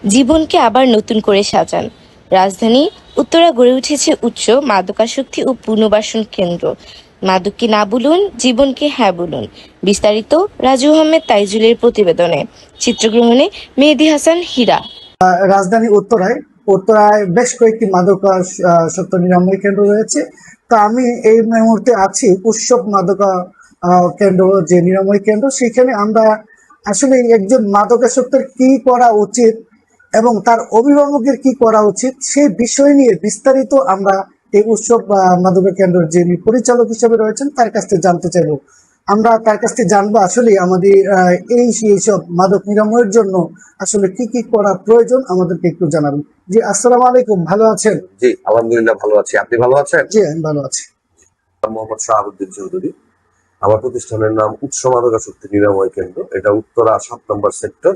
জীবনকে আবার নতুন করে সাজান। রাজধানী উত্তরা গড়ে উঠেছে উচ্চ মাদকাসক্তি ও পুনর্বাসন কেন্দ্র। মাদককে না বলুন, জীবনকে হ্যাঁ বলুন। বিস্তারিত রাজু আহমেদ তাইজুলের প্রতিবেদনে। চিত্রগ্রহণে মেহেদী হাসান হীরা। রাজধানী উত্তরায় বেশ কয়েকটি মাদকাসক্ত নিরাময় কেন্দ্র রয়েছে। তো আমি এই মুহূর্তে আছি উৎসব মাদকা কেন্দ্র, যে নিরাময় কেন্দ্র, সেখানে আমরা আসলে একজন মাদকাসক্তের কি করা উচিত এবং তার অভিভাবকের কি করা উচিত সেই বিষয় নিয়ে বিস্তারিত আমরা এই উৎসব মাদকা কেন্দ্রের যিনি পরিচালক হিসেবে রয়েছেন তার কাছ থেকে জানতে চাইবো। আমরা তার কাছ থেকে জানবো আসলে আমাদের এইসব মাদক নিরাময়ের জন্য আসলে কি কি করা প্রয়োজন, আমাদেরকে একটু জানাবেন। জি, আসসালামু আলাইকুম, ভালো আছেন? জি, আলহামদুলিল্লাহ ভালো আছি। আপনি ভালো আছেন? জি, আমি ভালো আছি। মোহাম্মদ শাহাবুদ্দিন চৌধুরী। আমার প্রতিষ্ঠানের নাম উৎস মাদকাসক্তি নিরাময় কেন্দ্র। এটা উত্তরা 7 নম্বর সেক্টর,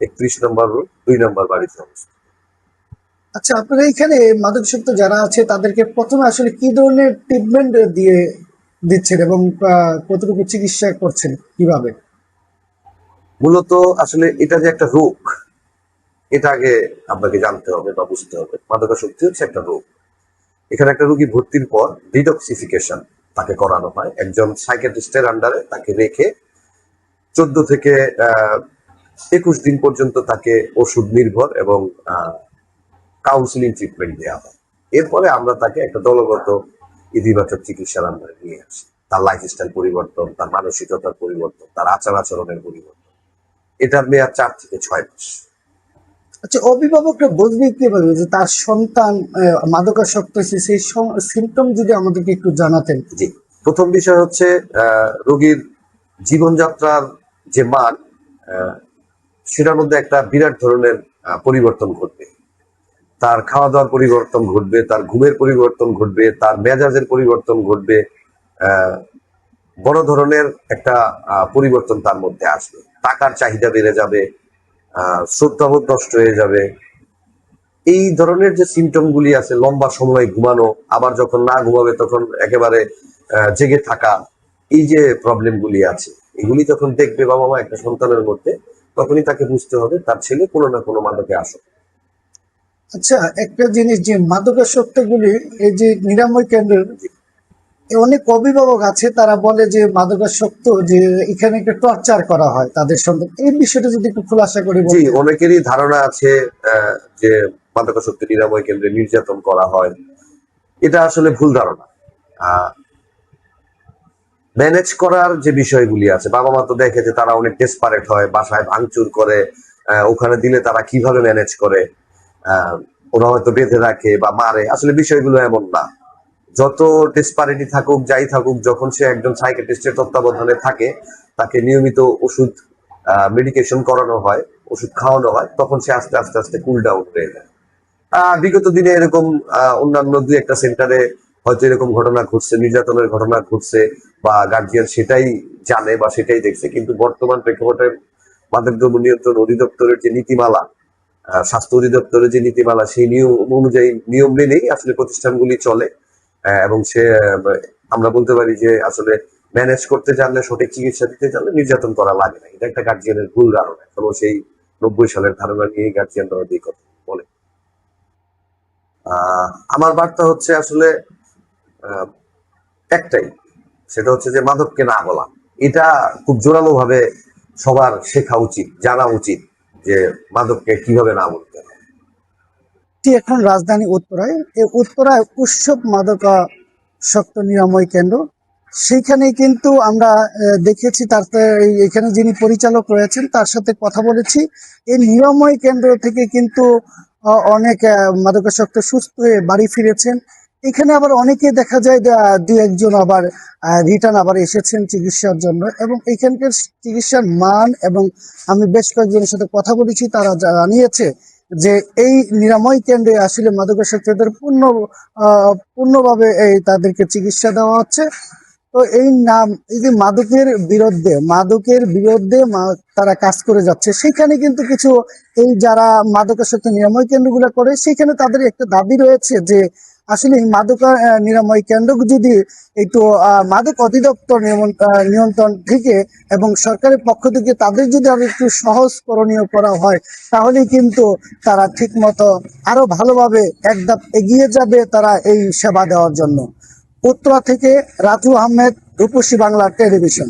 31 নম্বর রোড, 2 নম্বর বাড়িতে অবস্থিত। আচ্ছা, আপনারা এখানে মাদকাসক্ত যারা আছে তাদেরকে প্রথমে আসলে কি ধরনের ট্রিটমেন্ট দিচ্ছেন এবং কতটুকু চিকিৎসা করছেন, কিভাবে? মূলত আসলে এটা যে একটা রোগ, এটা আগে আপনাকে জানতে হবে বা বুঝতে হবে। মাদকাসক্তি হচ্ছে একটা রোগ। এখানে একটা রোগী ভর্তির পর ডিটক্সিফিকেশন তাকে করানো হয় একজন সাইকিয়াট্রিস্টের আন্ডারে। তাকে রেখে 14 থেকে 21 দিন পর্যন্ত তাকে ওষুধ নির্ভর এবং কাউন্সিলিং ট্রিটমেন্ট দেওয়া হয়। এরপরে আমরা তাকে একটা দলগত ইতিবাচক চিকিৎসার আন্ডারে নিয়ে আসি। তার লাইফস্টাইল পরিবর্তন, তার মানসিকতার পরিবর্তন, তার আচার আচরণের পরিবর্তন। এটার মেয়াদ 4 থেকে 6 মাস। আচ্ছা, অভিভাবকরা বুঝবে কিভাবে যে তার সন্তান মাদকাসক্ত হয়েছে, সেই সিমটম যদি আমাদেরকে একটু জানাতেন। জি, প্রথম বিষয় হচ্ছে রোগীর জীবনযাত্রার যে মান, সেটার মধ্যে একটা বিরাট ধরনের পরিবর্তন ঘটবে। তার খাওয়া দাওয়ার পরিবর্তন ঘটবে, তার ঘুমের পরিবর্তন ঘটবে, তার মেজাজের পরিবর্তন ঘটবে। বড় ধরনের একটা পরিবর্তন তার মধ্যে আসবে। টাকার চাহিদা বেড়ে যাবে, শ্রদ্ধাবোধ নষ্ট হয়ে যাবে। এই ধরনের যে সিমটম গুলি আছে, লম্বা সময় ঘুমানো, আবার যখন না ঘুমাবে তখন একেবারে জেগে থাকা, এই যে প্রবলেম গুলি আছে, এগুলি যখন দেখবে বাবা মা একটা সন্তানের মধ্যে, তখনই তাকে বুঝতে হবে তার ছেলে কোনো না কোনো মাদকে আসক্ত। আচ্ছা, একটা জিনিস, যে মাদকাসক্তগুলি এই যে নিরাময় কেন্দ্রের অনেক অভিভাবক আছে, তারা বলে যে মাদকাসক্ত যে এখানে একটা টর্চার করা হয় তাদের সঙ্গে, এই বিষয়টা যদি একটু খোলাসা করে জি, বলতেন। অনেকেরই ধারণা আছে যে মাদকাসক্তি নিরাময় কেন্দ্রে নির্যাতন করা হয়। এটা আসলে ভুল ধারণা। ম্যানেজ করার যে বিষয়গুলি আছে, বাবা মা তো দেখে যে তারা অনেক ডেসপারেট হয়, বাসায় ভাঙচুর করে, ওখানে দিলে তারা কিভাবে ম্যানেজ করে, ওরা হয়তো বেঁধে রাখে বা মারে। আসলে বিষয়গুলো এমন না। যত ডেসপারেটি থাকুক, যাই থাকুক, যখন সে একজন সাইকিয়াট্রিস্টের তত্ত্বাবধানে থাকে, তাকে নিয়মিত ওষুধ মেডিকেশন করানো হয়, ওষুধ খাওয়ানো হয়, তখন সে আস্তে আস্তে আস্তে কুল ডাউন হয়ে যায়। বিগত দিনে এরকম অন্যান্য 2-1টা সেন্টারে হয়তো এরকম ঘটনা ঘটছে, নির্যাতনের ঘটনা ঘটছে, বা গার্জিয়ান সেটাই জানে বা সেটাই দেখছে। কিন্তু বর্তমান প্রেক্ষাপটে মাদকদ্রব্য নিয়ন্ত্রণ অধিদপ্তরের যে নীতিমালা, স্বাস্থ্য অধিদপ্তরের যে নীতিমালা, সেই নিয়ম অনুযায়ী, নিয়ম মেনেই আসলে প্রতিষ্ঠানগুলি চলে। এবং সে আমরা বলতে পারি যে আসলে ম্যানেজ করতে জানলে, সঠিক চিকিৎসা দিতে জানলে নির্যাতন করা লাগে না। এটা একটা গার্জিয়ানের ভুল ধারণা। এখনো সেই 90 সালের ধারণা নিয়ে গার্জিয়ানরা এই কথা বলে। আমার বার্তা হচ্ছে আসলে একটাই, সেটা হচ্ছে যে মাদককে না বলা। এটা খুব জোরালো ভাবে সবার শেখা উচিত, জানা উচিত যে মাদককে কিভাবে না বলতে হবে। এখন রাজধানী উত্তরায় উৎসব মাদকাসক্ত নিরাময় কেন্দ্র, সেইখানে কিন্তু আমরা দেখেছি, তারপরে এখানে যিনি পরিচালক রয়েছেন তার সাথে কথা বলেছি। এই নিরাময় কেন্দ্র থেকে কিন্তু অনেক মাদকাসক্ত সুস্থ হয়ে বাড়ি ফিরেছেন। এখানে আবার অনেকে দেখা যায় দু একজন আবার রিটার্ন আবার এসেছেন চিকিৎসার জন্য, এবং এখানকার চিকিৎসার মান, এবং আমি বেশ কয়েকজনের সাথে কথা বলেছি, তারা জানিয়েছে যে এই নিরাময় কেন্দ্রে আসলে মাদকাসক্তদের পূর্ণভাবে তাদেরকে চিকিৎসা দেওয়া হচ্ছে। তো এই যে মাদকের বিরুদ্ধে তারা কাজ করে যাচ্ছে, সেখানে কিন্তু কিছু এই যারা মাদকাসক্ত নিরাময় কেন্দ্রগুলো করে, সেখানে তাদের একটা দাবি রয়েছে যে আসলে এই মাদক নিরাময় কেন্দ্র যদি একটু মাদক অধিদপ্তর নিয়ন্ত্রণ থেকে এবং সরকারের পক্ষ থেকে তাদের যদি আরো একটু সহজ করণীয় করা হয়, তাহলে কিন্তু তারা ঠিক মতো আরো ভালোভাবে এক ধাপ এগিয়ে যাবে তারা এই সেবা দেওয়ার জন্য। উত্তরা থেকে রাজু আহমেদ, রূপসী বাংলা টেলিভিশন।